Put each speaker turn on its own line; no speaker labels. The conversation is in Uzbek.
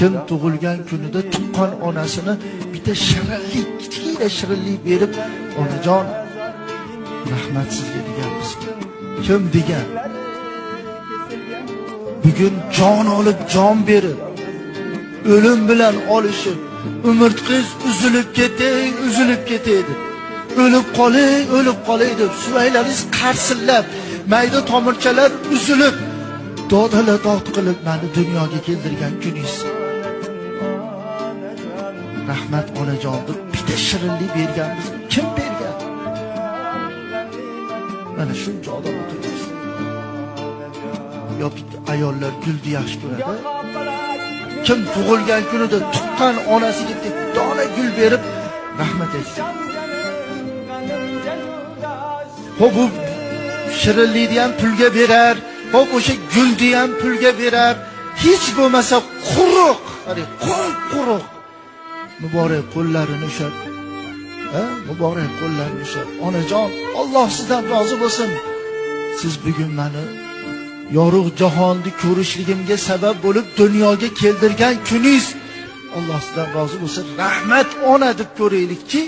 Kim tug'ilgan kunida tuqqan onasini bitta shirinlik, kichkina shirinlik berib, onajon rahmat sizga deganmiz. Kim degan? Bugun jon olib, jon berib, o'lim bilan olishib, umurtqiz uzilib ketaydi. O'lib qolay deb suvaylaringiz qarsillab, mayda tomirchalar uzilib, dodala-dod qilib meni dunyoga keltirgan kuningiz. Rahmat onajon deb bitta shirinlik berganmiz. Kim bergan? Mana shuncha odam o'tiribmiz. Yo bitta ayollar gulni yaxshi ko'radi. Kim tug'ilgan kunida tuqqan onasiga dona gul berib rahmat aytsin. Hop bu shirinlikni ham pulga berar, hop o'sha gulni ham pulga berar. Hech bo'lmasa quruq, quruq. Muborak qo'llarini ushlab, muborak qo'llarini ushlab. Onajon, Alloh sizdan rozi bo'lsin. Siz bugun meni yorug' jahonni ko'rishligimga sabab bo'lib dunyoga keltirgan kuningiz. Alloh sizdan rozi bo'lsin. Rahmat ona deb ko'raylikki,